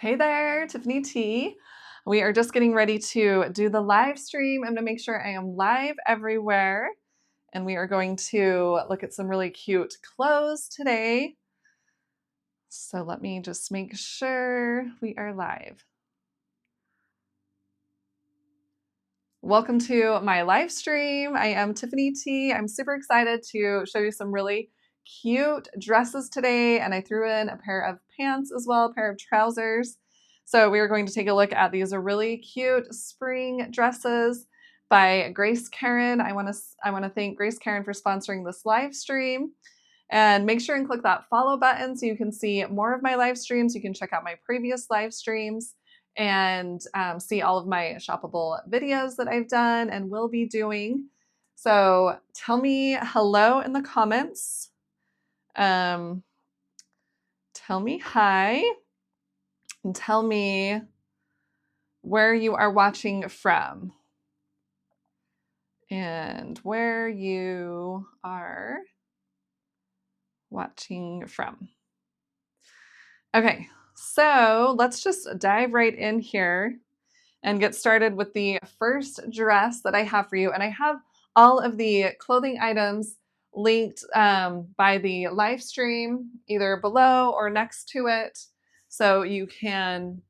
Hey there, Tiffany T. We are just getting ready to do the live stream. I'm going to make sure I am live everywhere. And we are going to look at some really cute clothes today. So let me just make sure we are live. Welcome to my live stream. I am Tiffany T. I'm super excited to show you some really cute dresses today. And I threw in a pair of pants as well, a pair of trousers. So we are going to take a look at these really cute spring dresses by Karin. I want to thank Karin for sponsoring this live stream. And make sure and click that follow button so you can see more of my live streams. You can check out my previous live streams and see all of my shoppable videos that I've done and will be doing. So tell me hello in the comments. Tell me hi. And tell me where you are watching from and where you are watching from. Okay, so let's just dive right in here and get started with the first dress that I have for you. And I have all of the clothing items linked by the live stream, either below or next to it. So you can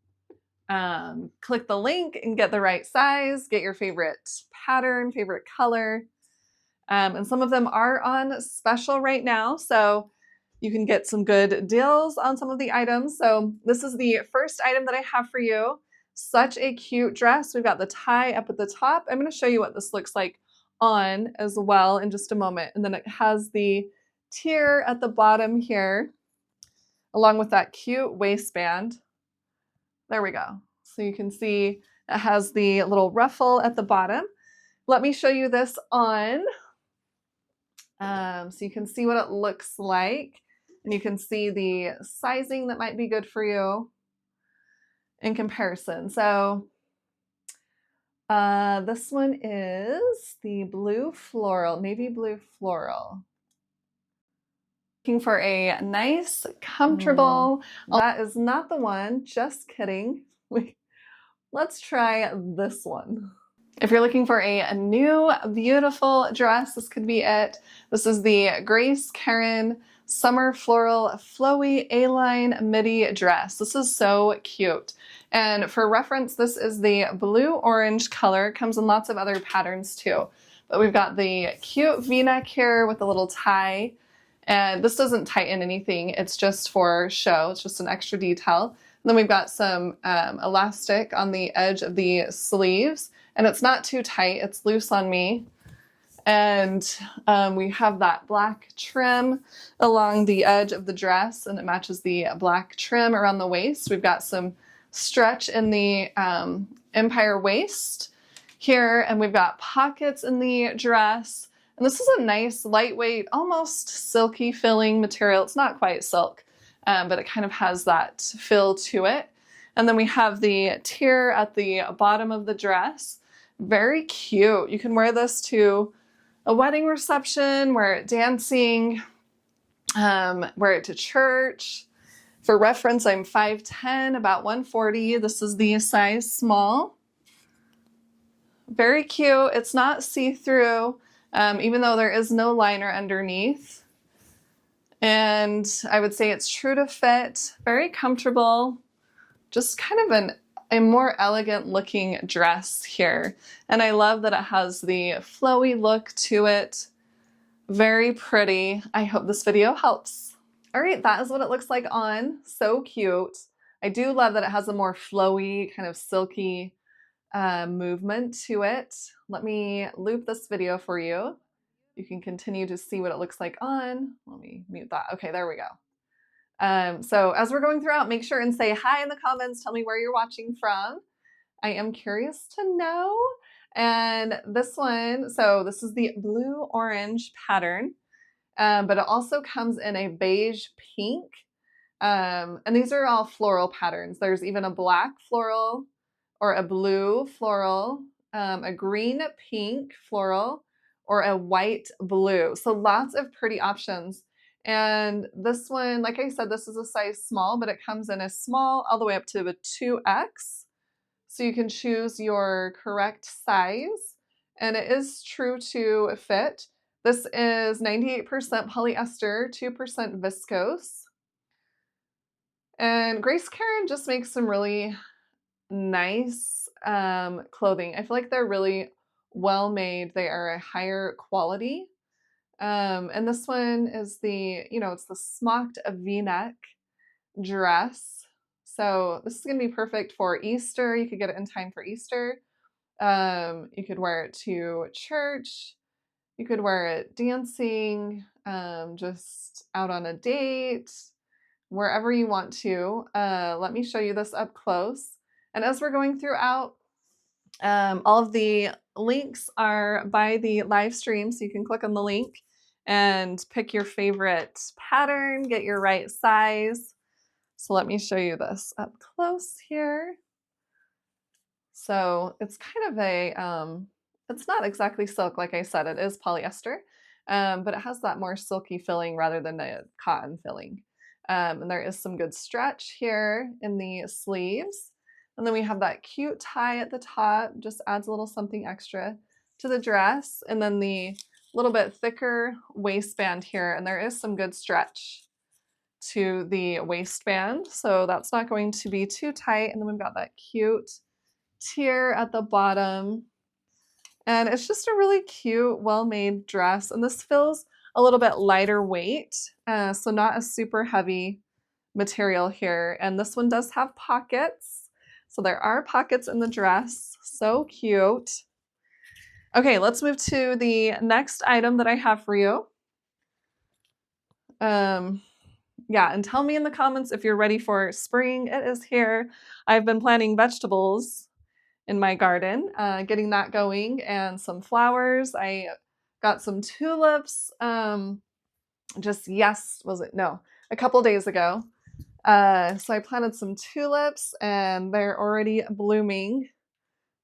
click the link and get the right size, get your favorite pattern, favorite color. And some of them are on special right now, so you can get some good deals on some of the items. So this is the first item that I have for you. Such a cute dress. We've got the tie up at the top. I'm going to show you what this looks like on as well in just a moment. And then it has the tier at the bottom here, along with that cute waistband. There we go. So you can see it has the little ruffle at the bottom. Let me show you this on. So you can see what it looks like. And you can see the sizing that might be good for you in comparison. So this one is the blue floral, navy blue floral. Looking for a nice, comfortable, that is not the one, just kidding. Let's try this one. If you're looking for a new, beautiful dress, this could be it. This is the Karin Summer Floral Flowy A-line Midi dress. This is so cute. And for reference, this is the blue-orange color. It comes in lots of other patterns too. But we've got the cute V-neck here with a little tie. And this doesn't tighten anything. It's just for show. It's just an extra detail. And then we've got some elastic on the edge of the sleeves. And it's not too tight. It's loose on me. And we have that black trim along the edge of the dress. And it matches the black trim around the waist. We've got some stretch in the empire waist here. And we've got pockets in the dress. And this is a nice, lightweight, almost silky filling material. It's not quite silk, but it kind of has that fill to it. And then we have the tier at the bottom of the dress. Very cute. You can wear this to a wedding reception, wear it dancing, wear it to church. For reference, I'm 5'10", about 140. This is the size small. Very cute. It's not see-through. Even though there is no liner underneath. And I would say it's true to fit, very comfortable, just kind of a more elegant looking dress here. And I love that it has the flowy look to it. Very pretty. I hope this video helps. All right, that is what it looks like on. So cute. I do love that it has a more flowy, kind of silky movement to it. Let me loop this video for you. You can continue to see what it looks like on. Let me mute that. Okay, there we go. So as we're going throughout, make sure and say hi in the comments. Tell me where you're watching from. I am curious to know. And this one, so this is the blue-orange pattern, but it also comes in a beige pink. And these are all floral patterns. There's even a black floral, or a blue floral, a green pink floral, or a white blue. So lots of pretty options And this one, like I said, this is a size small, but it comes in a small all the way up to a 2X. So you can choose your correct size, and it is true to fit. This is 98% polyester, 2% viscose. And Grace Karin just makes some really nice clothing. I feel like they're really well made. They are a higher quality. And this one is the, it's the Smocked V-neck dress. So this is going to be perfect for Easter. You could get it in time for Easter. You could wear it to church. You could wear it dancing, just out on a date, wherever you want to. Let me show you this up close. And as we're going throughout, all of the links are by the live stream, so you can click on the link and pick your favorite pattern, get your right size. So let me show you this up close here. So it's kind of a, it's not exactly silk, like I said, it is polyester, but it has that more silky filling rather than a cotton filling. And there is some good stretch here in the sleeves. And then we have that cute tie at the top, just adds a little something extra to the dress. And then the little bit thicker waistband here, and there is some good stretch to the waistband. So that's not going to be too tight. And then we've got that cute tier at the bottom. And it's just a really cute, well-made dress. And this feels a little bit lighter weight, so not a super heavy material here. And this one does have pockets. So there are pockets in the dress. So cute. Okay, let's move to the next item that I have for you. Yeah, and tell me in the comments if you're ready for spring. It is here. I've been planting vegetables in my garden, getting that going, and some flowers. I got some tulips a couple days ago. So I planted some tulips and they're already blooming.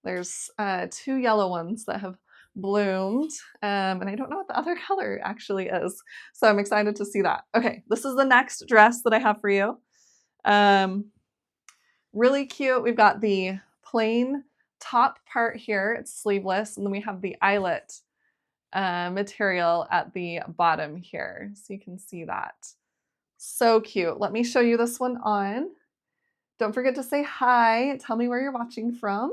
There's 2 yellow ones that have bloomed, and I don't know what the other color actually is. So I'm excited to see that. Okay, this is the next dress that I have for you. Really cute. We've got the plain top part here. It's sleeveless, and then we have the eyelet material at the bottom here. So you can see that. So cute. Let me show you this one on. Don't forget to say hi. Tell me where you're watching from.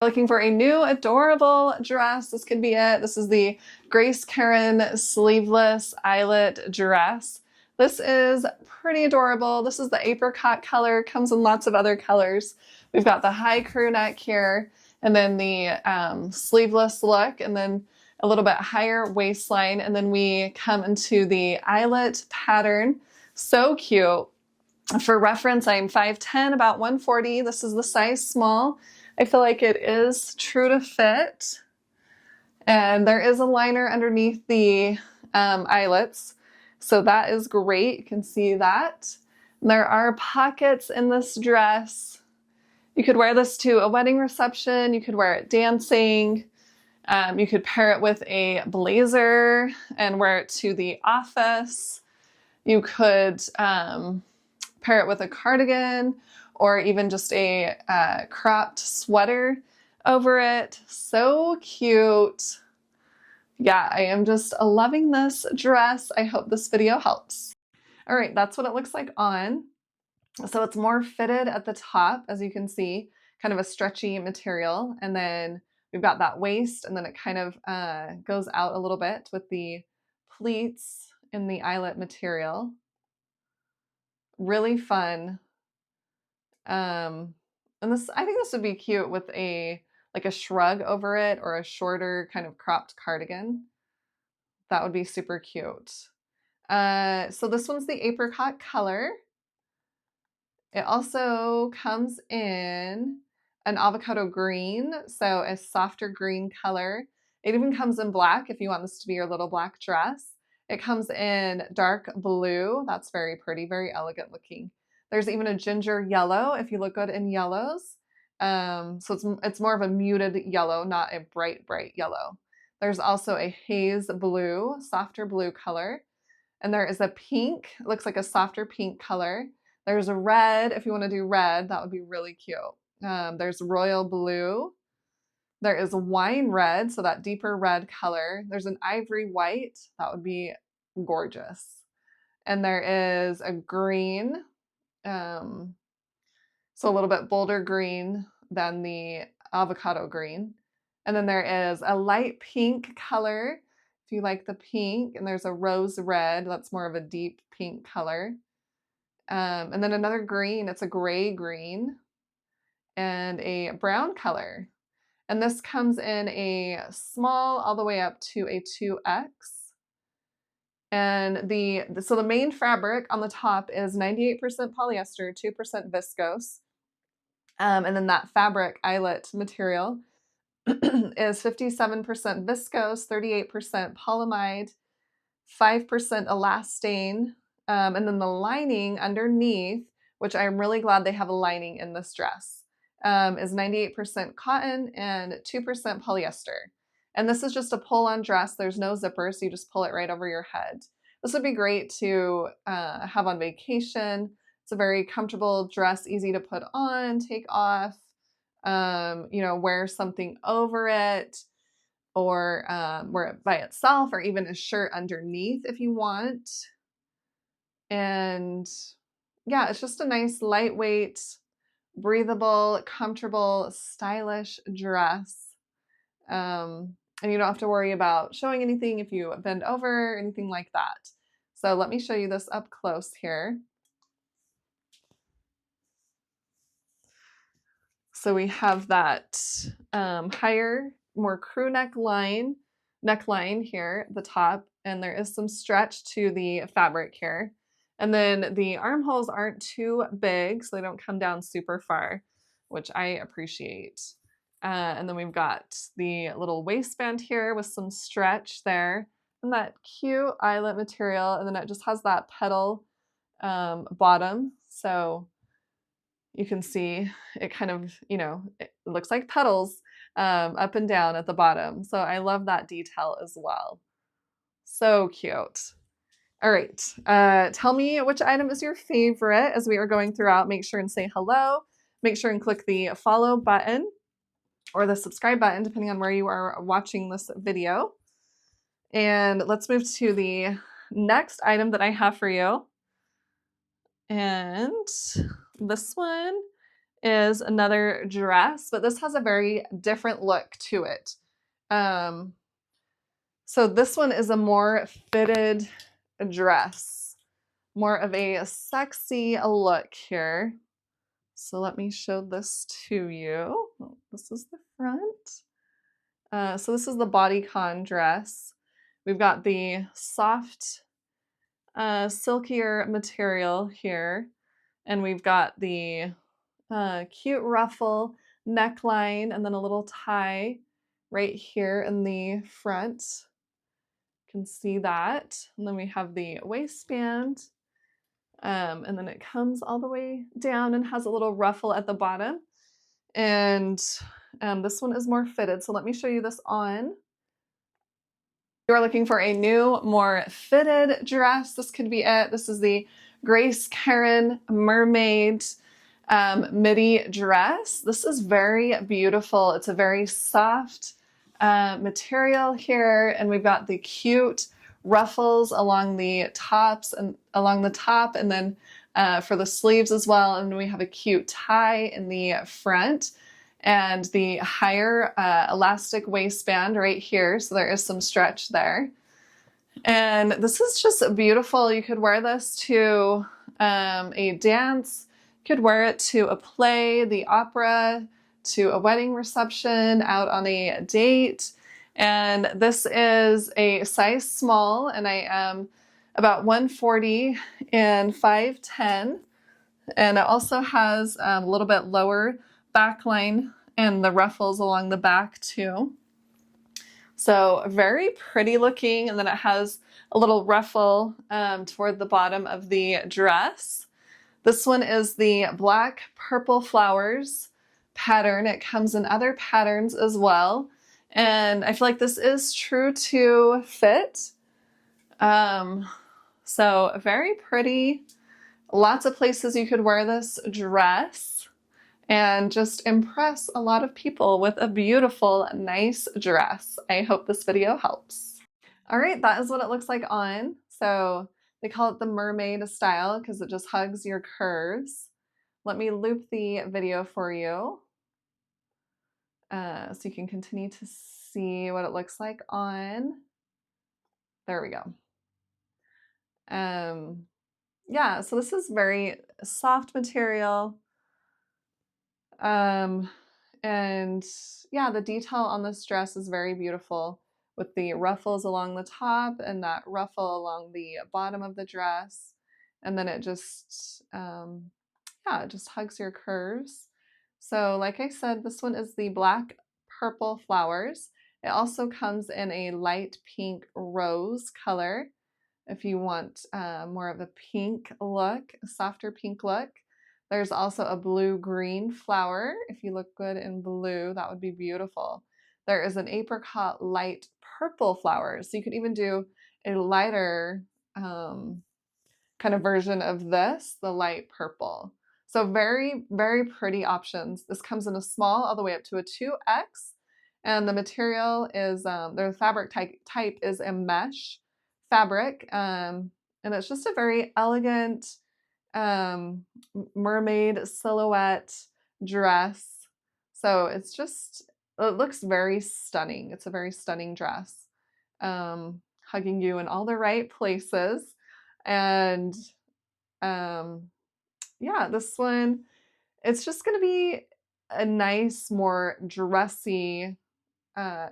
Looking for a new adorable dress, this could be it. This is the Grace Karin sleeveless eyelet dress. This is pretty adorable. This is the apricot color, comes in lots of other colors. We've got the high crew neck here, and then the sleeveless look, and then a little bit higher waistline, and then we come into the eyelet pattern. So cute. For reference, I'm 5'10", about 140. This is the size small. I feel like it is true to fit. And there is a liner underneath the eyelets. So that is great. You can see that. And there are pockets in this dress. You could wear this to a wedding reception. You could wear it dancing. You could pair it with a blazer and wear it to the office. You could pair it with a cardigan, or even just a cropped sweater over it. So cute. Yeah, I am just loving this dress. I hope this video helps. All right, that's what it looks like on. So it's more fitted at the top, as you can see, kind of a stretchy material. And then we've got that waist, and then it kind of goes out a little bit with the pleats in the eyelet material. Really fun. And this, I think this would be cute with like a shrug over it, or a shorter kind of cropped cardigan. That would be super cute. So this one's the apricot color. It also comes in an avocado green, so a softer green color. It even comes in black if you want this to be your little black dress. It comes in dark blue. That's very pretty, very elegant looking. There's even a ginger yellow if you look good in yellows. So it's more of a muted yellow, not a bright, bright yellow. There's also a haze blue, softer blue color. And there is a pink, it looks like a softer pink color. There's a red, if you want to do red, that would be really cute. There's royal blue. There is wine red, so that deeper red color. There's an ivory white, that would be gorgeous. And there is a green, so a little bit bolder green than the avocado green. And then there is a light pink color, if you like the pink, and there's a rose red, that's more of a deep pink color. And then another green, it's a gray green, and a brown color. And this comes in a small all the way up to a 2X. And so the main fabric on the top is 98% polyester, 2% viscose. And then that fabric eyelet material is 57% viscose, 38% polyamide, 5% elastane, and then the lining underneath, which I'm really glad they have a lining in this dress, is 98% cotton and 2% polyester. And this is just a pull-on dress. There's no zipper, so you just pull it right over your head. This would be great to have on vacation. It's a very comfortable dress, easy to put on, take off, you know, wear something over it, or wear it by itself, or even a shirt underneath if you want. And yeah, it's just a nice, lightweight, breathable, comfortable, stylish dress. And you don't have to worry about showing anything if you bend over or anything like that. So let me show you this up close here. So we have that higher, more crew neckline here at the top, and there is some stretch to the fabric here. And then the armholes aren't too big, so they don't come down super far, which I appreciate. And then we've got the little waistband here with some stretch there, and that cute eyelet material, and then it just has that petal bottom, so you can see it kind of, you know, it looks like petals up and down at the bottom. So I love that detail as well. So cute. All right, tell me which item is your favorite as we are going throughout. Make sure and say hello. Make sure and click the follow button or the subscribe button, depending on where you are watching this video. And let's move to the next item that I have for you. And this one is another dress, but this has a very different look to it. So this one is a more fitted dress, more of a sexy look here. So let me show this to you. Oh, this is the front. So this is the Bodycon dress. We've got the soft, silkier material here, and we've got the cute ruffle neckline, and then a little tie right here in the front. You can see that. And then we have the waistband, and then it comes all the way down and has a little ruffle at the bottom. And this one is more fitted, so let me show you this on. You are looking for a new, more fitted dress, this could be it. This is the Grace Karin Mermaid Midi dress. This is very beautiful. It's a very soft material here, and we've got the cute ruffles along the tops and along the top, and then for the sleeves as well. And we have a cute tie in the front, and the higher elastic waistband right here, so there is some stretch there. And this is just beautiful. You could wear this to a dance, you could wear it to a play, the opera, to a wedding reception, out on a date. And this is a size small, and I am about 140 and 5'10", and it also has a little bit lower backline and the ruffles along the back too. So very pretty looking, and then it has a little ruffle toward the bottom of the dress. This one is the black purple flowers pattern. It comes in other patterns as well, And I feel like this is true to fit. So very pretty. Lots of places you could wear this dress and just impress a lot of people with a beautiful, nice dress. I hope this video helps. All right, that is what it looks like on. So they call it the mermaid style because it just hugs your curves. Let me loop the video for you so you can continue to see what it looks like on. There we go. Yeah, so this is very soft material. And yeah, the detail on this dress is very beautiful with the ruffles along the top and that ruffle along the bottom of the dress. And then it just, yeah, it just hugs your curves. So like I said, this one is the black purple flowers. It also comes in a light pink rose color if you want more of a pink look, a softer pink look. There's also a blue-green flower. If you look good in blue, that would be beautiful. There is an apricot light purple flower. So you could even do a lighter kind of version of this, the light purple. So very, very pretty options. This comes in a small all the way up to a 2X. And the material is, the fabric type is a mesh fabric. And it's just a very elegant mermaid silhouette dress. So it's just, it looks very stunning. It's a very stunning dress, hugging you in all the right places. And yeah, this one, it's just going to be a nice, more dressy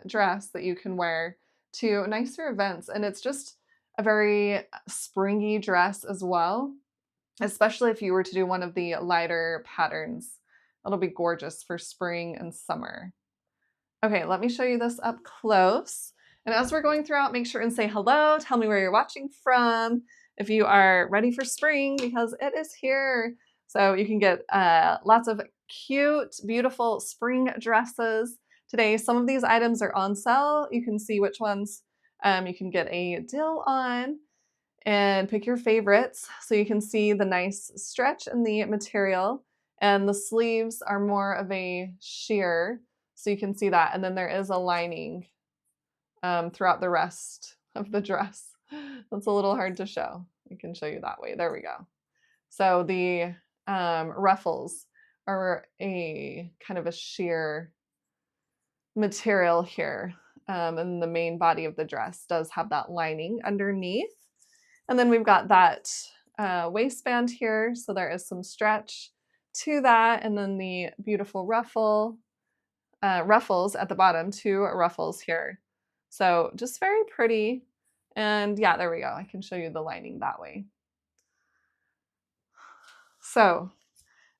dress that you can wear to nicer events. And it's just a very springy dress as well, especially if you were to do one of the lighter patterns. It'll be gorgeous for spring and summer. Okay, let me show you this up close. And as we're going throughout, make sure and say hello. Tell me where you're watching from. If you are ready for spring, because it is here. So you can get lots of cute, beautiful spring dresses today. Some of these items are on sale. You can see which ones you can get a deal on and pick your favorites. So you can see the nice stretch in the material, and the sleeves are more of a sheer. So you can see that. And then there is a lining throughout the rest of the dress. That's a little hard to show. I can show you that way. There we go. So the ruffles are a kind of a sheer material here. And the main body of the dress does have that lining underneath. And then we've got that waistband here. So there is some stretch to that. And then the beautiful ruffles at the bottom, 2 ruffles here. So just very pretty. And yeah, there we go. I can show you the lining that way. So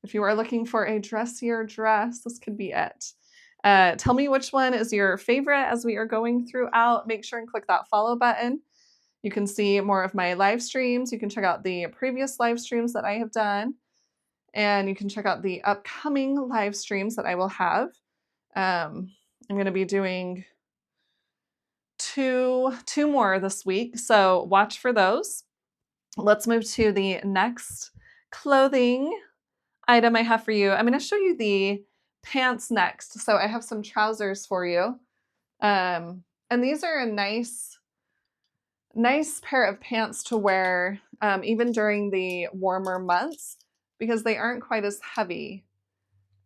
if you are looking for a dressier dress, this could be it. Tell me which one is your favorite as we are going throughout. Make sure and click that follow button. You can see more of my live streams. You can check out the previous live streams that I have done. And you can check out the upcoming live streams that I will have. I'm going to be doing two more this week, so watch for those. Let's move to the next clothing item I have for you. I'm going to show you the pants next. So I have some trousers for you. And these are a nice pair of pants to wear even during the warmer months because they aren't quite as heavy.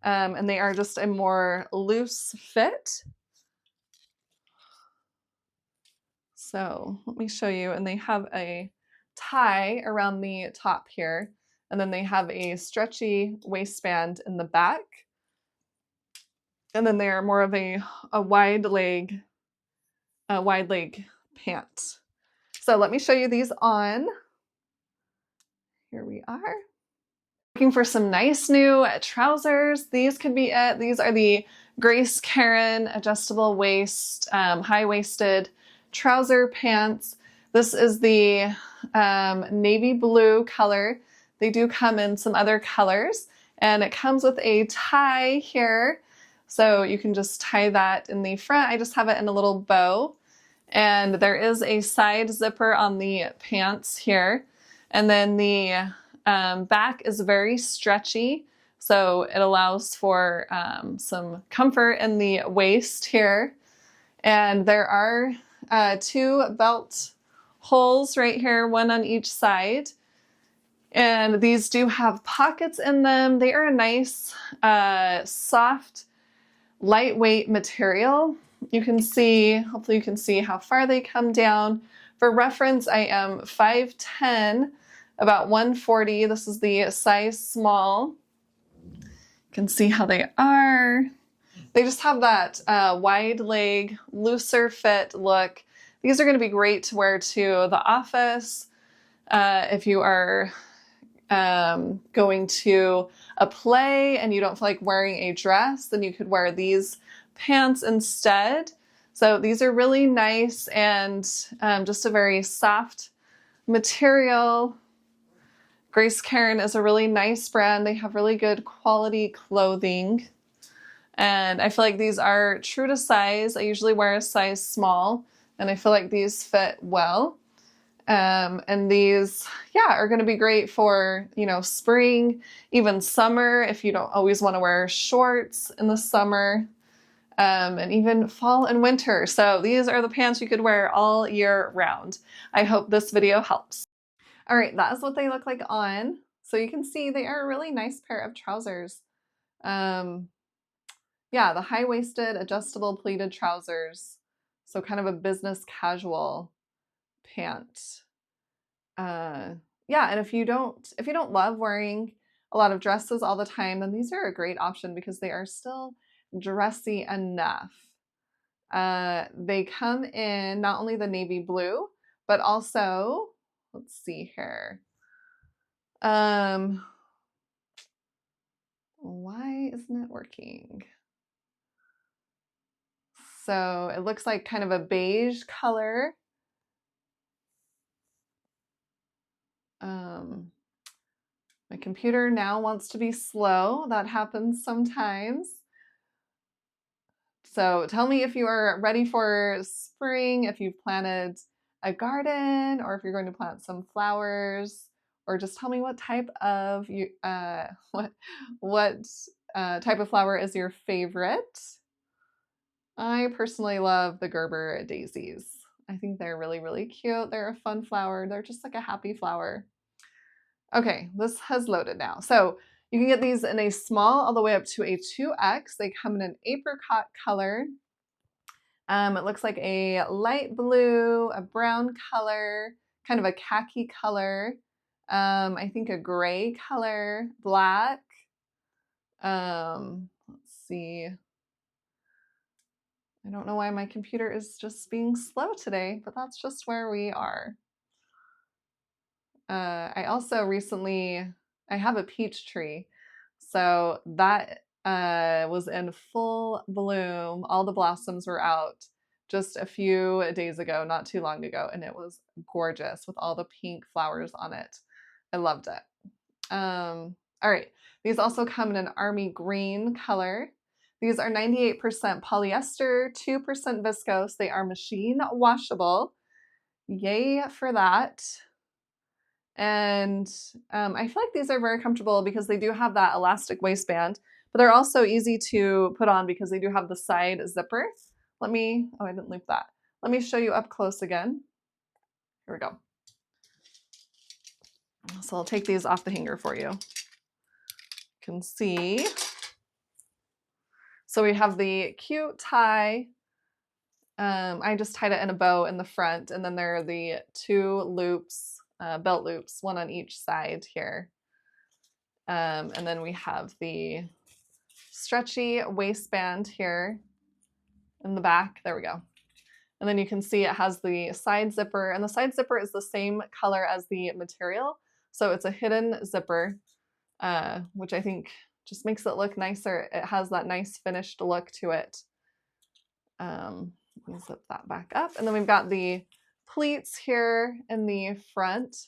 And they are just a more loose fit. So let me show you. And they have a tie around the top here. And then they have a stretchy waistband in the back. And then they are more of a wide leg pant. So let me show you these on. Here we are. Looking for some nice new trousers. These could be it. These are the Grace Karin adjustable waist, high-waisted trouser pants. This is the navy blue color. They do come in some other colors, and it comes with a tie here. So you can just tie that in the front. I just have it in a little bow. And there is a side zipper on the pants here. And then the back is very stretchy. So it allows for some comfort in the waist here. And there are 2 belt holes right here, one on each side. And these do have pockets in them. They are a nice, soft, lightweight material. You can see, hopefully you can see how far they come down. For reference, I am 5'10", about 140. This is the size small. You can see how they are. They just have that wide leg, looser fit look. These are going to be great to wear to the office. If you are going to a play and you don't feel like wearing a dress, then you could wear these pants instead. So these are really nice and just a very soft material. Karin is a really nice brand. They have really good quality clothing. And I feel like these are true to size. I usually wear a size small, and I feel like these fit well. And these, yeah, are going to be great for, you know, spring, even summer, if you don't always want to wear shorts in the summer, and even fall and winter. So these are the pants you could wear all year round. I hope this video helps. All right, that is what they look like on. So you can see they are a really nice pair of trousers. Yeah, the high-waisted adjustable pleated trousers. So kind of a business casual pant. Yeah, and if you don't love wearing a lot of dresses all the time, then these are a great option because they are still dressy enough. They come in not only the navy blue, but also, let's see here. Why isn't it working? So it looks like kind of a beige color. My computer now wants to be slow. That happens sometimes. So tell me if you are ready for spring, if you've planted a garden, or if you're going to plant some flowers, or just tell me what type of what type of flower is your favorite. I personally love the Gerber daisies. I think they're really, really cute. They're a fun flower. They're just like a happy flower. Okay, this has loaded now. So you can get these in a small all the way up to a 2X. They come in an apricot color. It looks like a light blue, a brown color, kind of a khaki color. I think a gray color, black. Let's see. I don't know why my computer is just being slow today, but that's just where we are. I also recently, I have a peach tree. So that was in full bloom. All the blossoms were out just a few days ago, not too long ago, and it was gorgeous with all the pink flowers on it. I loved it. All right, these also come in an army green color. These are 98% polyester, 2% viscose. They are machine washable. Yay for that. And I feel like these are very comfortable because they do have that elastic waistband, but they're also easy to put on because they do have the side zipper. Oh, I didn't loop that. Let me show you up close again. Here we go. So I'll take these off the hanger for you. You can see. So we have the cute tie. I just tied it in a bow in the front, and then there are the 2 loops, belt loops, one on each side here. And then we have the stretchy waistband here in the back. There we go. And then you can see it has the side zipper, and the side zipper is the same color as the material. So it's a hidden zipper, which I think just makes it look nicer. It has that nice finished look to it. Let me zip that back up. And then we've got the pleats here in the front,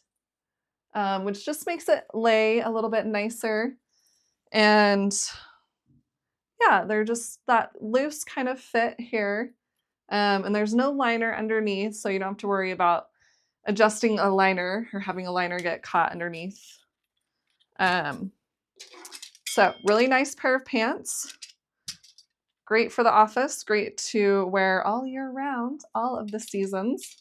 which just makes it lay a little bit nicer. And yeah, they're just that loose kind of fit here. And there's no liner underneath, so you don't have to worry about adjusting a liner or having a liner get caught underneath. So really nice pair of pants. Great for the office, great to wear all year round, all of the seasons.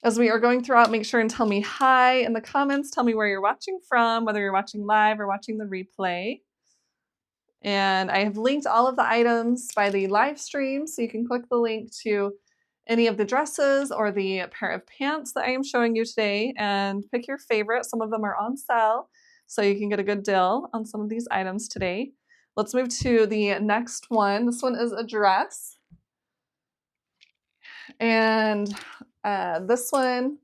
As we are going throughout, make sure and tell me hi in the comments. Tell me where you're watching from, whether you're watching live or watching the replay. And I have linked all of the items by the live stream, so you can click the link to any of the dresses or the pair of pants that I am showing you today and pick your favorite. Some of them are on sale, so you can get a good deal on some of these items today. Let's move to the next one. This one is a dress. And this one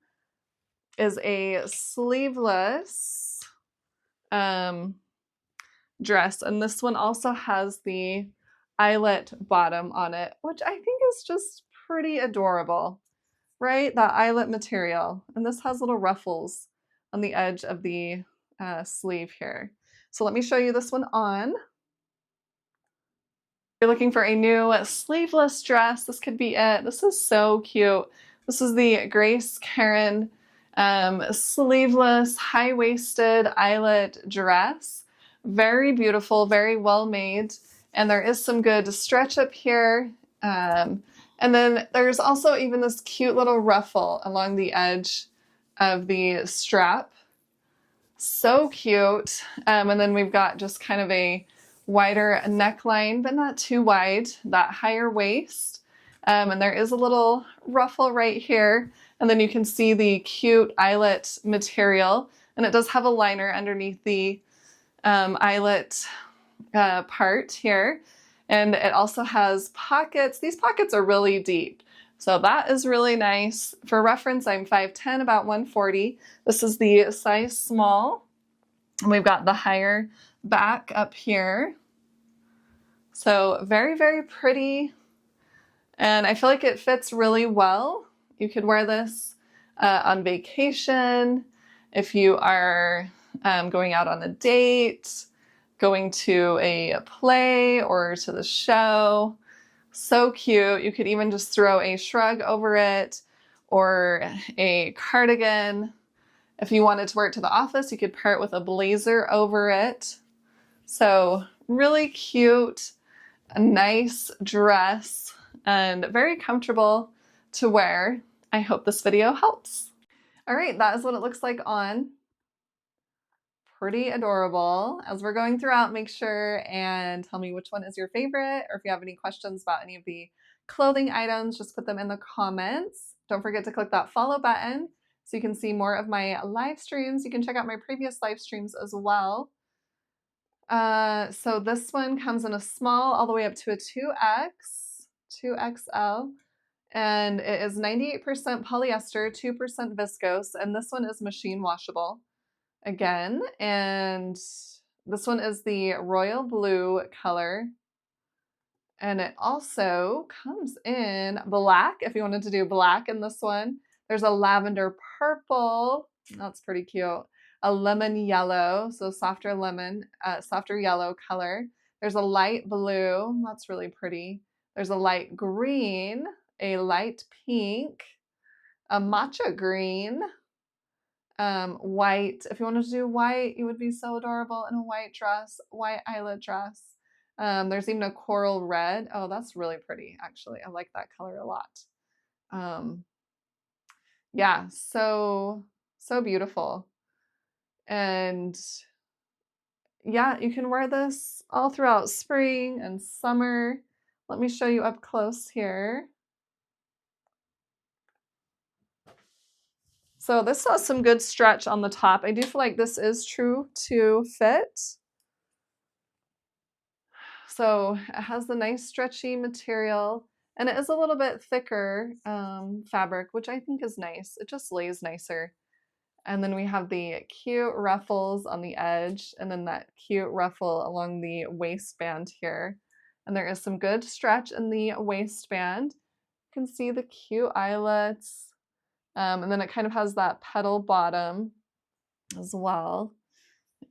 is a sleeveless dress, and this one also has the eyelet bottom on it, which I think is just pretty adorable, right? That eyelet material, and this has little ruffles on the edge of the sleeve here. So let me show you this one on. If you're looking for a new sleeveless dress, this could be it. This is so cute. This is the Grace Karin sleeveless high-waisted eyelet dress. Very beautiful, very well made, and there is some good stretch up here. And then there's also even this cute little ruffle along the edge of the strap. So cute. And then we've got just kind of a wider neckline, but not too wide, that higher waist. And there is a little ruffle right here. And then you can see the cute eyelet material. And it does have a liner underneath the eyelet part here. And it also has pockets. These pockets are really deep. So that is really nice. For reference, I'm 5'10", about 140. This is the size small. And we've got the higher back up here. So very, very pretty. And I feel like it fits really well. You could wear this on vacation, if you are going out on a date, going to a play or to the show. So cute. You could even just throw a shrug over it or a cardigan. If you wanted to wear it to the office, you could pair it with a blazer over it. So really cute, a nice dress, and very comfortable to wear. I hope this video helps. All right, that is what it looks like on. Pretty adorable. As we're going throughout, make sure and tell me which one is your favorite, or if you have any questions about any of the clothing items, just put them in the comments. Don't forget to click that follow button so you can see more of my live streams. You can check out my previous live streams as well. So this one comes in a small all the way up to a 2X, 2XL, and it is 98% polyester, 2% viscose, and this one is machine washable again. And this one is the royal blue color, and it also comes in black if you wanted to do black in this one. There's a lavender purple, that's pretty cute. A lemon yellow, so softer lemon, softer yellow color. There's a light blue, that's really pretty. There's a light green, a light pink, a matcha green, white. If you wanted to do white, you would be so adorable in a white dress, white eyelet dress. There's even a coral red. Oh, that's really pretty, actually. I like that color a lot. Yeah, so beautiful. And yeah, you can wear this all throughout spring and summer. Let me show you up close here. So this has some good stretch on the top. I do feel like this is true to fit. So it has the nice stretchy material, and it is a little bit thicker fabric, which I think is nice. It just lays nicer. And then we have the cute ruffles on the edge, and then that cute ruffle along the waistband here. And there is some good stretch in the waistband. You can see the cute eyelets. And then it kind of has that petal bottom as well.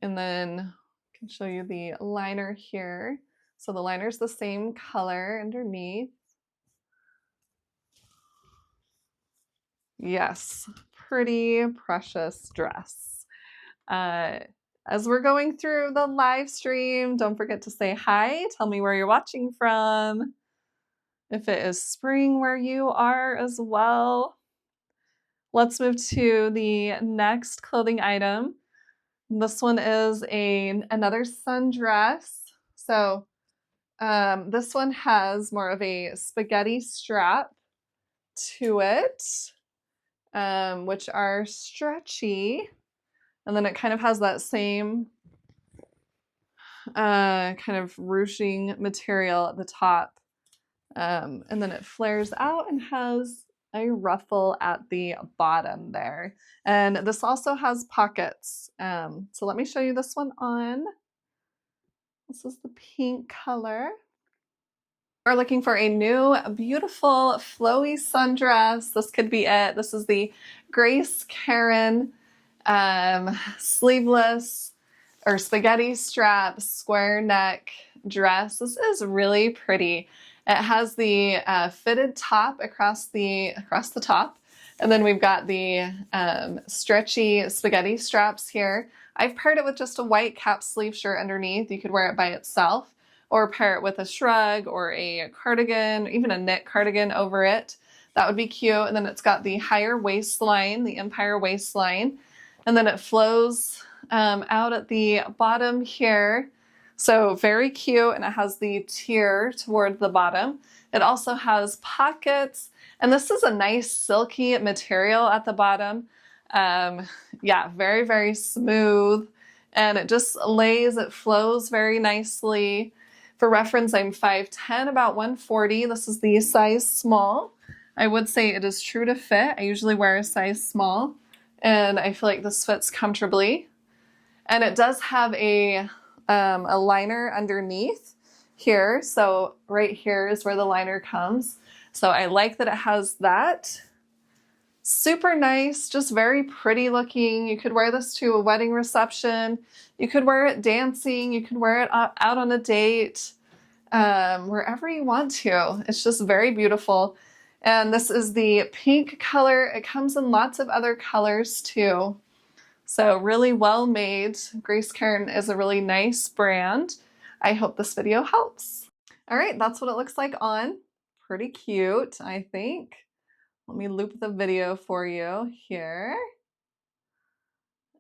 And then I can show you the liner here. So the liner's the same color underneath. Yes, pretty precious dress. As we're going through the live stream, don't forget to say hi. Tell me where you're watching from. If it is spring where you are as well. Let's move to the next clothing item. This one is another sundress. So this one has more of a spaghetti strap to it, which are stretchy. And then it kind of has that same kind of ruching material at the top. And then it flares out and has a ruffle at the bottom there. And this also has pockets. So let me show you this one on. This is the pink color. We're looking for a new, beautiful, flowy sundress. This could be it. This is the Karin sleeveless or spaghetti strap square neck dress. This is really pretty. It has the fitted top across the top, and then we've got the stretchy spaghetti straps here. I've paired it with just a white cap sleeve shirt underneath. You could wear it by itself, or pair it with a shrug or a cardigan, even a knit cardigan over it. That would be cute. And then it's got the higher waistline, the empire waistline, and then it flows out at the bottom here. So very cute, and it has the tier toward the bottom. It also has pockets, and this is a nice silky material at the bottom. Yeah, very, very smooth, and it just lays, it flows very nicely. For reference, I'm 5'10", about 140. This is the size small. I would say it is true to fit. I usually wear a size small, and I feel like this fits comfortably. And it does have a liner underneath here. So right here is where the liner comes. So I like that it has that. Super nice, just very pretty looking. You could wear this to a wedding reception. You could wear it dancing. You could wear it out on a date, wherever you want to. It's just very beautiful. And this is the pink color. It comes in lots of other colors too. So really well made. Karin is a really nice brand. I hope this video helps. All right, that's what it looks like on. Pretty cute, I think. Let me loop the video for you here.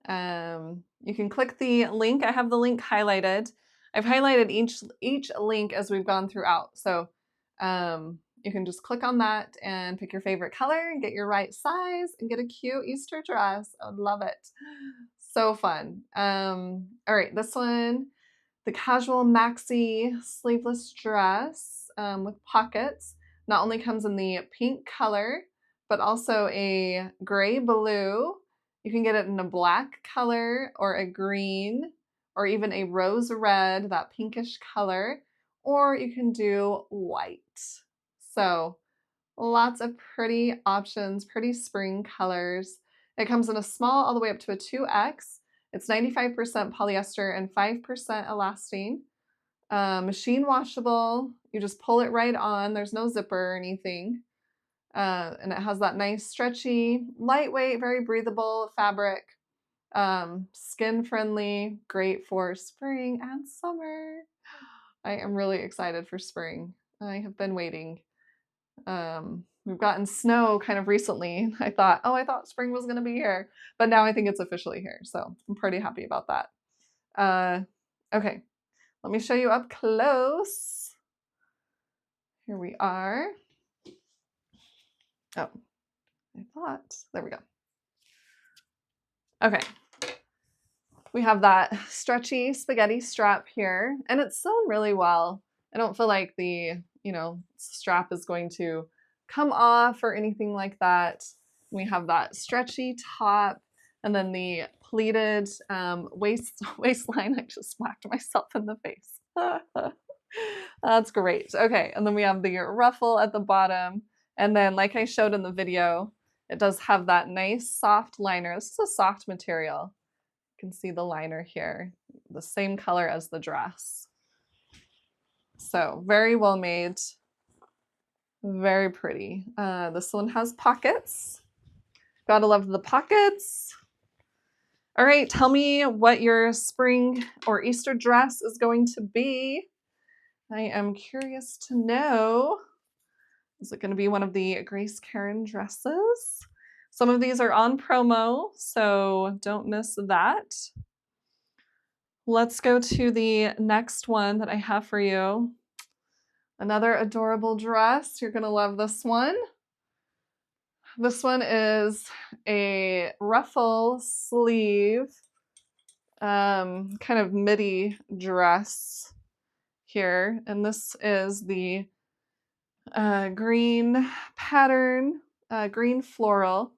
You can click the link. I have the link highlighted. I've highlighted each link as we've gone throughout. So you can just click on that and pick your favorite color and get your right size and get a cute Easter dress. I would love it. So fun. All right, this one, the casual maxi sleeveless dress with pockets, not only comes in the pink color, but also a gray blue. You can get it in a black color or a green or even a rose red, that pinkish color, or you can do white. So lots of pretty options, pretty spring colors. It comes in a small all the way up to a 2X. It's 95% polyester and 5% elastane. Machine washable. You just pull it right on. There's no zipper or anything. And it has that nice stretchy, lightweight, very breathable fabric. Skin friendly, great for spring and summer. I am really excited for spring. I have been waiting. We've gotten snow kind of recently. I thought spring was going to be here, but now I think it's officially here. So I'm pretty happy about that. Okay, let me show you up close. Here we are. Oh, there we go. Okay. We have that stretchy spaghetti strap here, and it's sewn really well. I don't feel like the, strap is going to come off or anything like that. We have that stretchy top, and then the pleated waistline. I just smacked myself in the face. That's great. Okay, and then we have the ruffle at the bottom, and then like I showed in the video, it does have that nice soft liner. This is a soft material. You can see the liner here, the same color as the dress. So very well made, very pretty. This one has pockets. Gotta love the pockets. All right, tell me what your spring or Easter dress is going to be. I am curious to know. Is it going to be one of the Grace Karin dresses? Some of these are on promo, so don't miss that. Let's go to the next one that I have for you. Another adorable dress. You're going to love this one. This one is a ruffle sleeve, kind of midi dress here. And this is the green pattern, green floral.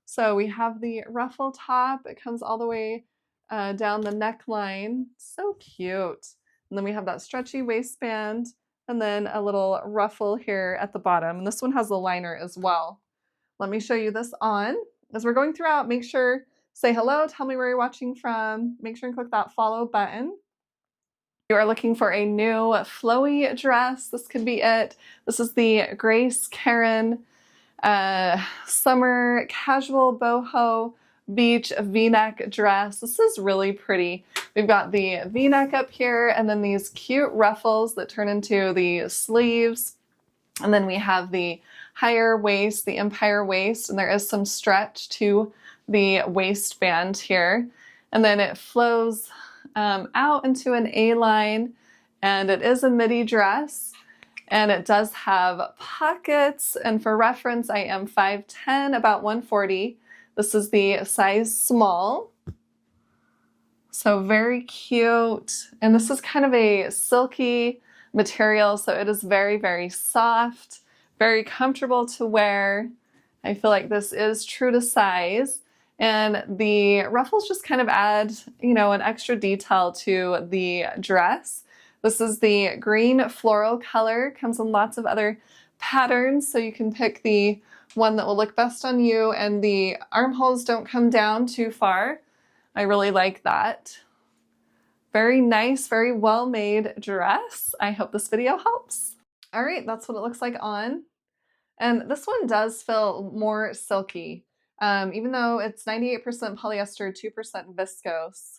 So we have the ruffle top. It comes all the way down the neckline. So cute. And then we have that stretchy waistband and then a little ruffle here at the bottom. And this one has a liner as well. Let me show you this on. As we're going throughout, make sure, say hello, tell me where you're watching from. Make sure and click that follow button. You are looking for a new flowy dress. This could be it. This is the Grace Karin summer casual boho beach v-neck dress. This is really pretty. We've got the v-neck up here and then these cute ruffles that turn into the sleeves. And then we have the higher waist, the empire waist, and there is some stretch to the waistband here. And then it flows out into an A-line, and it is a midi dress, and it does have pockets. And for reference, I am 5'10", about 140. This is the size small. So very cute. And this is kind of a silky material, so it is very, very soft, very comfortable to wear. I feel like this is true to size. And the ruffles just kind of add, you know, an extra detail to the dress. This is the green floral color, comes in lots of other patterns, so you can pick the one that will look best on you, and the armholes don't come down too far. I really like that. Very nice, very well-made dress. I hope this video helps. All right, that's what it looks like on. And this one does feel more silky. Even though it's 98% polyester, 2% viscose.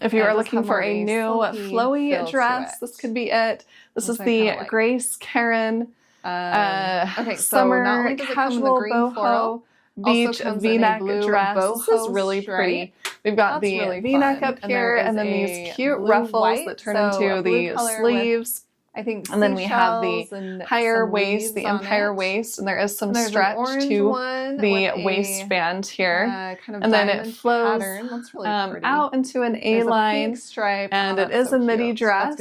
If you are looking for a new flowy dress, this could be it. This is the Grace Karin summer not only does it come in the casual green boho floral, beach v-neck dress. This is really pretty. We've got the v-neck up here, and then these cute ruffles that turn into the sleeves. And then we have the higher waist, the empire waist, and there is some stretch to the waistband here. And then it flows out into an A-line, and it is a midi dress,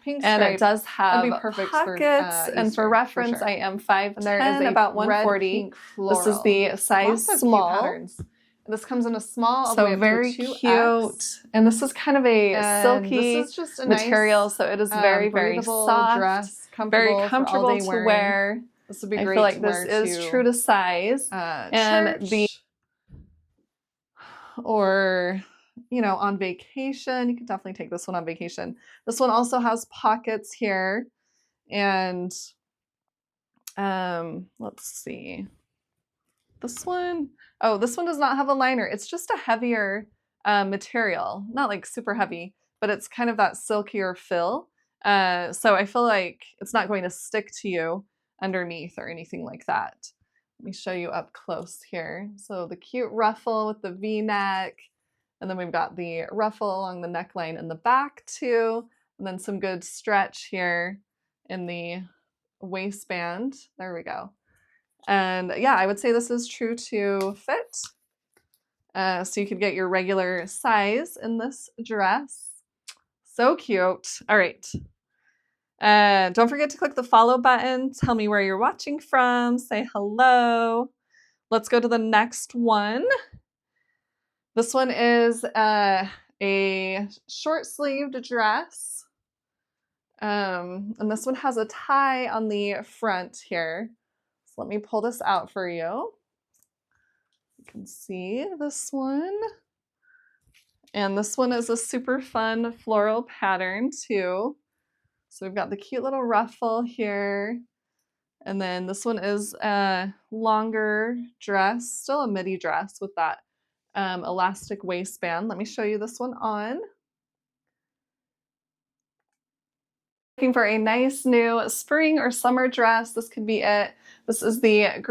and it does have pockets. And for reference, I am 5'10", about 140. This is the size small. This comes in a small, so very cute, and this is kind of a silky material, so it is very, very soft, dress, very comfortable to wear. This would be great. I feel like this is true to size, and or you know, on vacation, you can definitely take this one on vacation. This one also has pockets here, and let's see. This one, oh, this one does not have a liner. It's just a heavier material. Not like super heavy, but it's kind of that silkier fill. So I feel like it's not going to stick to you underneath or anything like that. Let me show you up close here. So the cute ruffle with the V-neck, and then we've got the ruffle along the neckline in the back too, and then some good stretch here in the waistband. There we go. And yeah, I would say this is true to fit. So you could get your regular size in this dress. So cute. All right. Don't forget to click the follow button. Tell me where you're watching from. Say hello. Let's go to the next one. This one is a short-sleeved dress. And this one has a tie on the front here. So let me pull this out for you. You can see this one. And this one is a super fun floral pattern too. So we've got the cute little ruffle here. And then this one is a longer dress, still a midi dress with that elastic waistband. Let me show you this one on. Looking for a nice new spring or summer dress, this could be it. This is the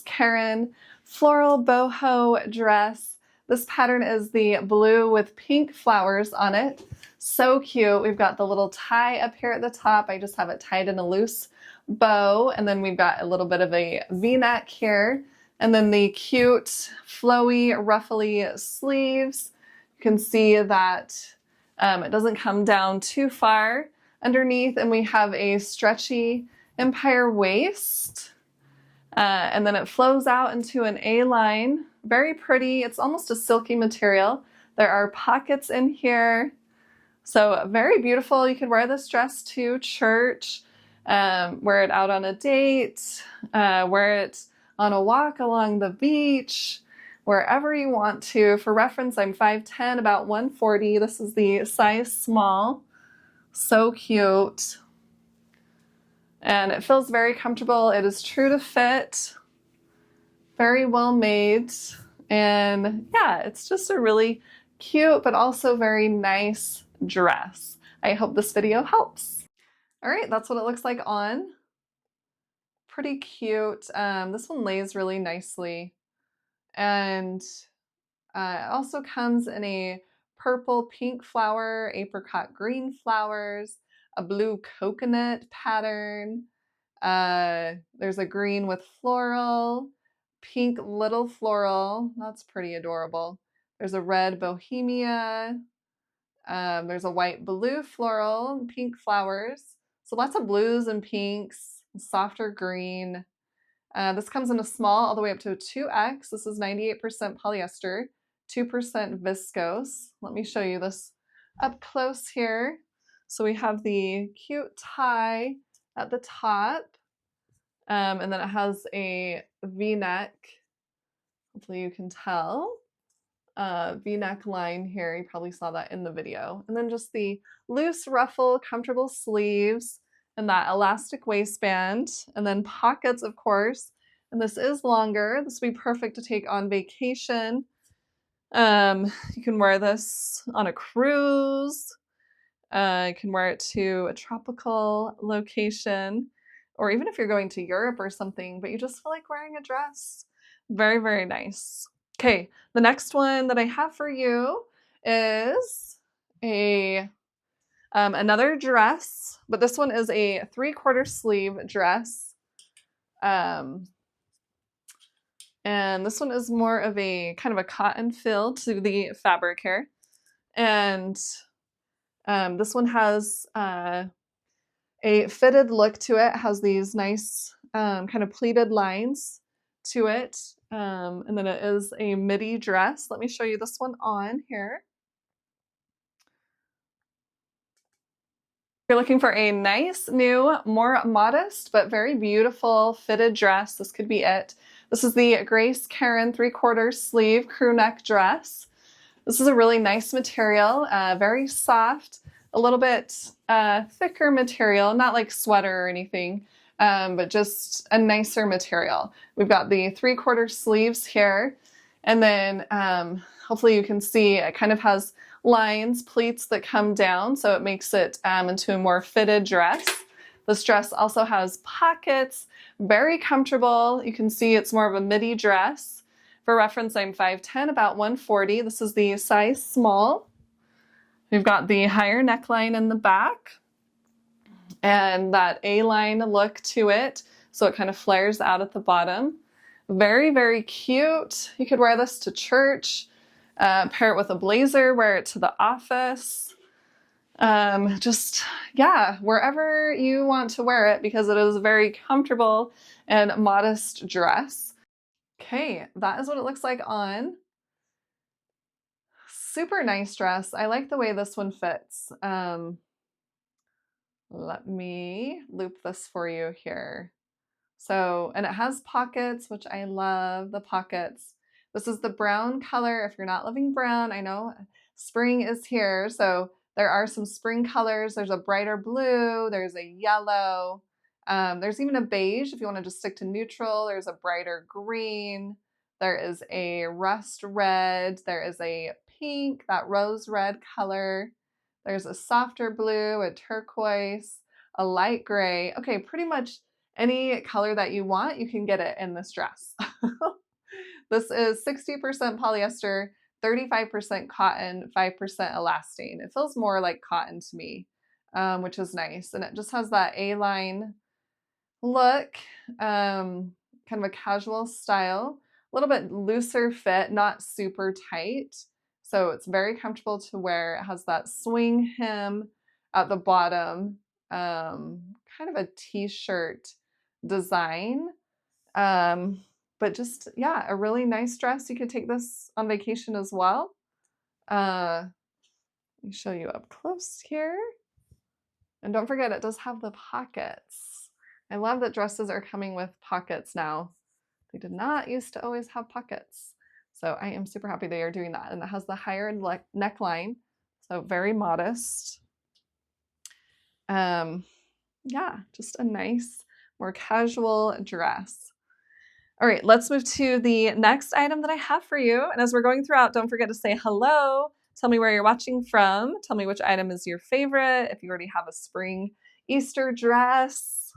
Karin Floral Boho dress. This pattern is the blue with pink flowers on it. So cute. We've got the little tie up here at the top. I just have it tied in a loose bow, and then we've got a little bit of a V-neck here, and then the cute flowy ruffly sleeves. You can see that it doesn't come down too far underneath, and we have a stretchy empire waist, and then it flows out into an A-line. Very pretty. It's almost a silky material. There are pockets in here, so very beautiful. You could wear this dress to church, wear it out on a date, wear it on a walk along the beach, wherever you want to. For reference, I'm 5'10", about 140. This is the size small. So cute. And it feels very comfortable. It is true to fit. Very well made. And yeah, it's just a really cute but also very nice dress. I hope this video helps. All right, that's what it looks like on. Pretty cute. This one lays really nicely. And it also comes in a purple pink flower, apricot green flowers, a blue coconut pattern. There's a green with floral, pink little floral. That's pretty adorable. There's a red bohemia. There's a white blue floral, pink flowers. So lots of blues and pinks, softer green. This comes in a small all the way up to a 2X. This is 98% polyester, 2% viscose. Let me show you this up close here. So we have the cute tie at the top, and then it has a V-neck. Hopefully you can tell. V-neck line here. You probably saw that in the video. And then just the loose ruffle, comfortable sleeves, and that elastic waistband, and then pockets, of course. And this is longer. This would be perfect to take on vacation. You can wear this on a cruise. You can wear it to a tropical location, or even if you're going to Europe or something, but you just feel like wearing a dress. Very, very nice. Okay, the next one that I have for you is another dress, but this one is a 3/4 sleeve dress. And this one is more of a kind of a cotton feel to the fabric here. And this one has a fitted look to it. It has these nice kind of pleated lines to it. And then it is a midi dress. Let me show you this one on here. If you're looking for a nice, new, more modest, but very beautiful fitted dress, this could be it. This is the Karin 3/4 sleeve crew neck dress. This is a really nice material, very soft, a little bit thicker material, not like sweater or anything, but just a nicer material. We've got the 3/4 sleeves here, and then hopefully you can see it kind of has lines, pleats that come down, so it makes it into a more fitted dress. This dress also has pockets, very comfortable. You can see it's more of a midi dress. For reference, I'm 5'10", about 140. This is the size small. We've got the higher neckline in the back and that A-line look to it, so it kind of flares out at the bottom. Very, very cute. You could wear this to church, pair it with a blazer, wear it to the office. Just, yeah, wherever you want to wear it, because it is a very comfortable and modest dress. Okay, that is what it looks like on. Super nice dress. I like the way this one fits. Let me loop this for you here. So, and it has pockets, which I love the pockets. This is the brown color. If you're not loving brown, I know spring is here, so There are some spring colors. There's a brighter blue, there's a yellow, there's even a beige if you want to just stick to neutral. There's a brighter green, there is a rust red, there is a pink, that rose red color, there's a softer blue, a turquoise, a light gray. Okay, pretty much any color that you want, you can get it in this dress. This is 60% polyester, 35% cotton, 5% elastane. It feels more like cotton to me, which is nice. And it just has that A-line look, kind of a casual style, a little bit looser fit, not super tight. So it's very comfortable to wear. It has that swing hem at the bottom, kind of a t-shirt design. But just, yeah, a really nice dress. You could take this on vacation as well. Let me show you up close here. And don't forget, it does have the pockets. I love that dresses are coming with pockets now. They did not used to always have pockets. So I am super happy they are doing that. And it has the higher neckline, so very modest. Yeah, just a nice, more casual dress. All right, let's move to the next item that I have for you. And as we're going throughout, don't forget to say hello. Tell me where you're watching from. Tell me which item is your favorite. If you already have a spring Easter dress,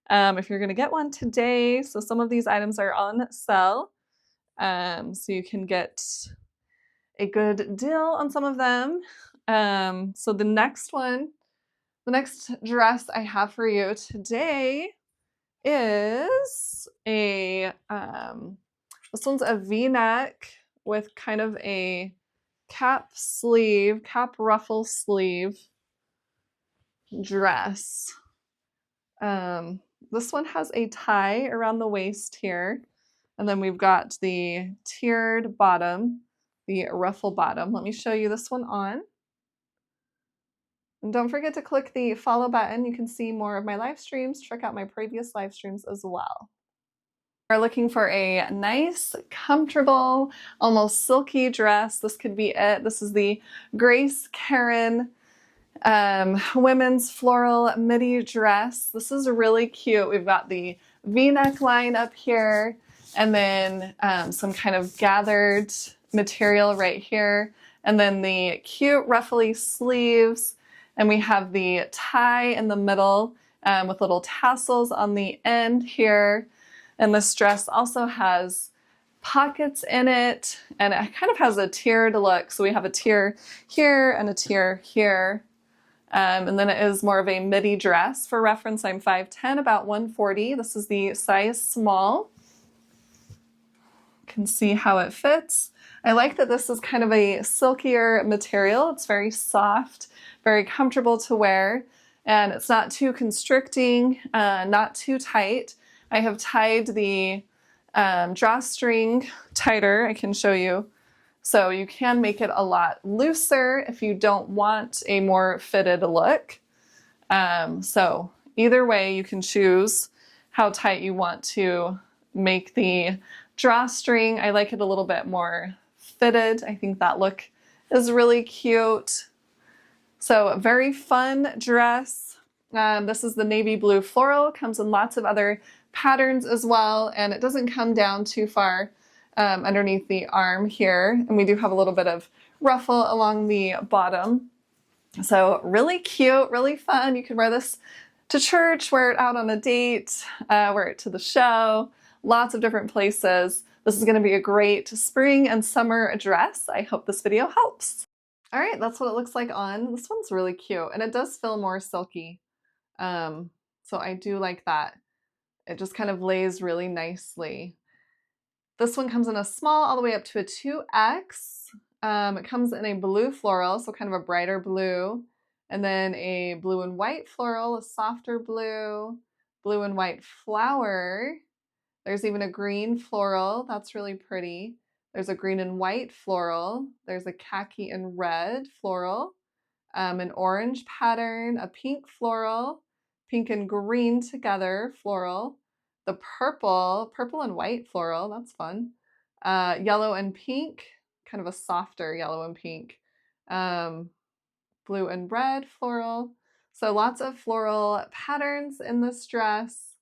if you're gonna get one today. So some of these items are on sale. So you can get a good deal on some of them. So the next dress I have for you today is this one's a V-neck with kind of a cap ruffle sleeve dress. This one has a tie around the waist here, and then we've got the tiered bottom, the ruffle bottom. Let me show you this one on. And don't forget to click the follow button. You can see more of my live streams. Check out my previous live streams as well. We're looking for a nice, comfortable, almost silky dress. This could be it. This is the Karin women's floral midi dress. This is really cute. We've got the V-neck line up here, and then some kind of gathered material right here, and then the cute ruffly sleeves. And we have the tie in the middle with little tassels on the end here. And this dress also has pockets in it, and it kind of has a tiered look. So we have a tier here and a tier here. And then it is more of a midi dress. For reference, I'm 5'10", about 140. This is the size small. You can see how it fits. I like that this is kind of a silkier material. It's very soft, very comfortable to wear, and it's not too constricting, not too tight. I have tied the drawstring tighter, I can show you. So you can make it a lot looser if you don't want a more fitted look. So either way, you can choose how tight you want to make the drawstring. I like it a little bit more fitted. I think that look is really cute. So a very fun dress. This is the navy blue floral. Comes in lots of other patterns as well, and it doesn't come down too far underneath the arm here. And we do have a little bit of ruffle along the bottom. So really cute, really fun. You can wear this to church, wear it out on a date, wear it to the show, lots of different places. This is going to be a great spring and summer dress. I hope this video helps. All right, that's what it looks like on. This one's really cute, and it does feel more silky. So I do like that. It just kind of lays really nicely. This one comes in a small all the way up to a 2X. It comes in a blue floral, so kind of a brighter blue, and then a blue and white floral, a softer blue, blue and white flower. There's even a green floral, that's really pretty. There's a green and white floral. There's a khaki and red floral, an orange pattern, a pink floral, pink and green together floral, the purple and white floral, that's fun, yellow and pink, kind of a softer yellow and pink, blue and red floral. So lots of floral patterns in this dress.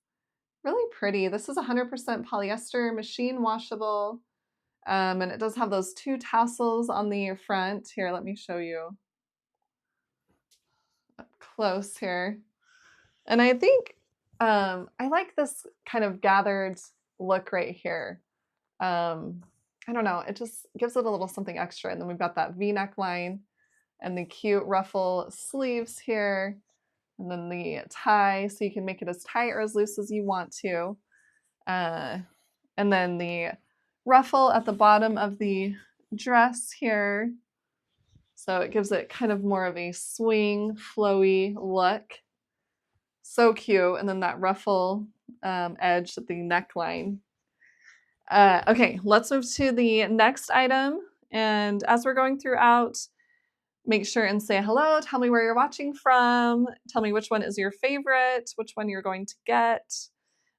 Really pretty. This is 100% polyester, machine washable. And it does have those 2 tassels on the front. Here, let me show you up close here. And I think I like this kind of gathered look right here. I don't know, it just gives it a little something extra. And then we've got that V-neck line and the cute ruffle sleeves here. And then the tie, so you can make it as tight or as loose as you want to. And then the ruffle at the bottom of the dress here. So it gives it kind of more of a swing, flowy look. So cute. And then that ruffle edge at the neckline. Okay, let's move to the next item. And as we're going throughout, make sure and say hello. Tell me where you're watching from. Tell me which one is your favorite, which one you're going to get.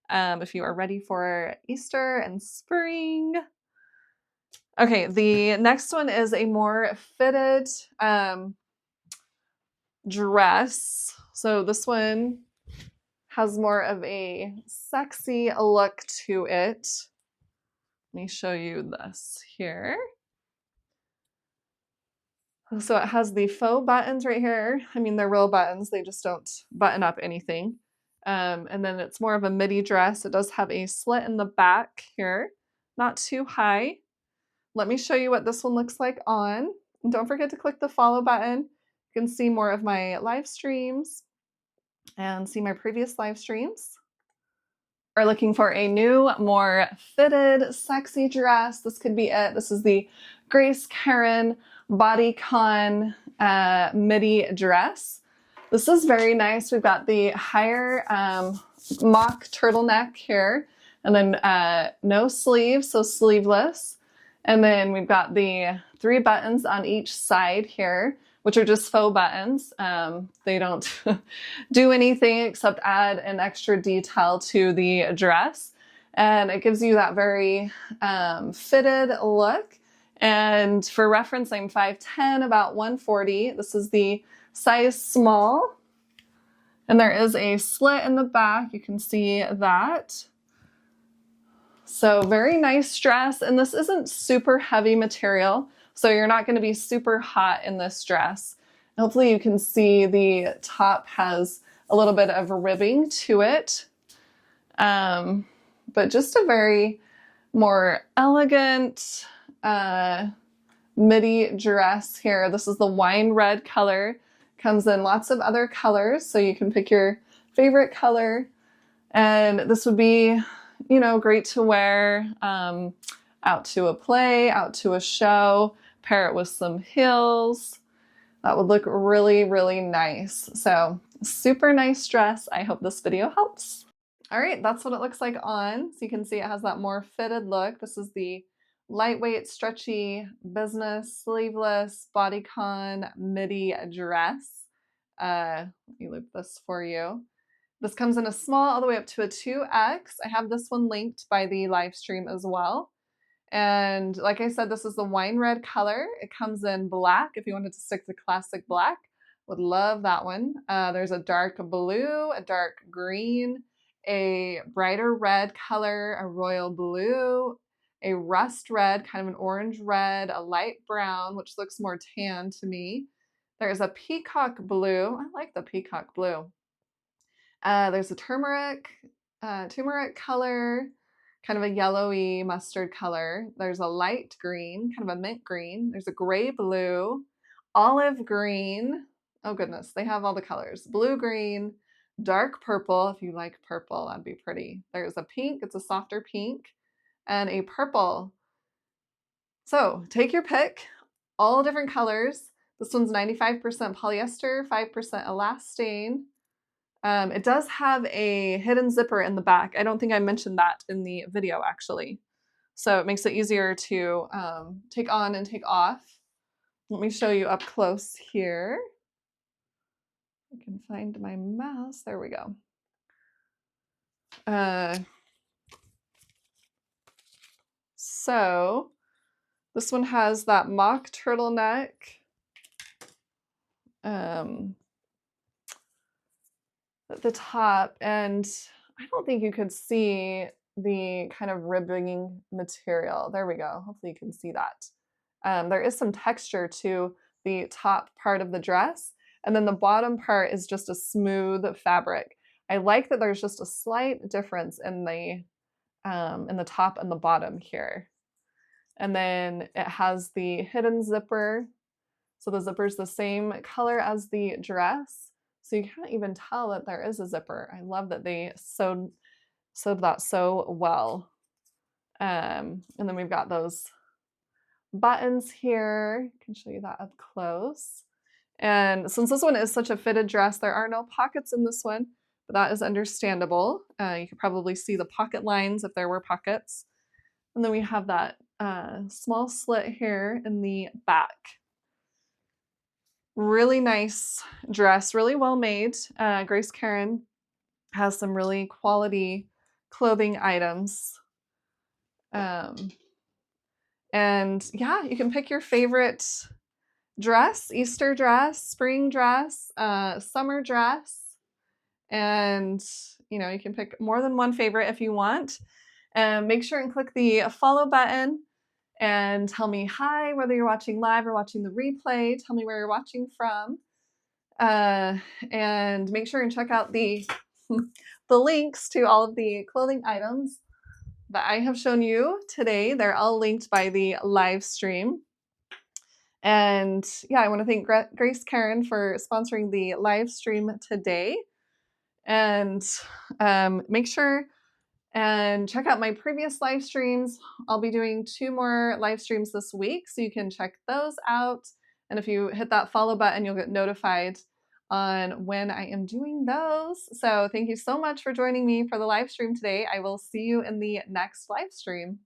If you are ready for Easter and spring. Okay, the next one is a more fitted dress. So this one has more of a sexy look to it. Let me show you this here. So it has the faux buttons right here. I mean, they're real buttons. They just don't button up anything. And then it's more of a midi dress. It does have a slit in the back here, not too high. Let me show you what this one looks like on. And don't forget to click the follow button. You can see more of my live streams and see my previous live streams. Are looking for a new, more fitted, sexy dress. This could be it. This is the Karin Bodycon midi dress. This is very nice. We've got the higher mock turtleneck here, and then no sleeves, so sleeveless. And then we've got the 3 buttons on each side here, which are just faux buttons. They don't do anything except add an extra detail to the dress. And it gives you that very fitted look. And for reference, I'm 5'10", about 140. This is the size small. And there is a slit in the back. You can see that. So very nice dress. And this isn't super heavy material, so you're not going to be super hot in this dress. Hopefully you can see the top has a little bit of ribbing to it. But just a very more elegant midi dress here. This is the wine red color. Comes in lots of other colors, so you can pick your favorite color. And this would be, you know, great to wear out to a play, out to a show, pair it with some heels. That would look really, really nice. So super nice dress. I hope this video helps. All right, that's what it looks like on. So you can see it has that more fitted look. This is the lightweight, stretchy, business, sleeveless, bodycon, midi dress. Let me loop this for you. This comes in a small all the way up to a 2X. I have this one linked by the live stream as well. And like I said, this is the wine red color. It comes in black if you wanted to stick to classic black. Would love that one. There's a dark blue, a dark green, a brighter red color, a royal blue, a rust red, kind of an orange red, a light brown, which looks more tan to me. There's a peacock blue. I like the peacock blue. There's a turmeric color, kind of a yellowy mustard color. There's a light green, kind of a mint green. There's a gray blue, olive green. Oh goodness, they have all the colors. Blue green, dark purple. If you like purple, that'd be pretty. There's a pink, it's a softer pink, and a purple. So take your pick, all different colors. This one's 95% polyester, 5% elastane. It does have a hidden zipper in the back. I don't think I mentioned that in the video actually. So it makes it easier to take on and take off. Let me show you up close here. I can find my mouse. There we go. So this one has that mock turtleneck. at the top, and I don't think you could see the kind of ribbing material. There we go. Hopefully you can see that. There is some texture to the top part of the dress, and then the bottom part is just a smooth fabric. I like that there's just a slight difference in the top and the bottom here. And then it has the hidden zipper. So the zipper is the same color as the dress. So you can't even tell that there is a zipper. I love that they sewed that so well. And then we've got those buttons here. I can show you that up close. And since this one is such a fitted dress, there are no pockets in this one, but that is understandable. You could probably see the pocket lines if there were pockets. And then we have that small slit here in the back. Really nice dress, really well made. Karin has some really quality clothing items. And yeah, you can pick your favorite dress, Easter dress, spring dress, summer dress. And you know, you can pick more than one favorite if you want. Make sure and click the follow button and tell me hi, whether you're watching live or watching the replay. Tell me where you're watching from. And make sure and check out the links to all of the clothing items that I have shown you today. They're all linked by the live stream. And yeah, I want to thank Karin for sponsoring the live stream today. And make sure and check out my previous live streams. I'll be doing 2 more live streams this week, so you can check those out. And if you hit that follow button, you'll get notified on when I am doing those. So thank you so much for joining me for the live stream today. I will see you in the next live stream.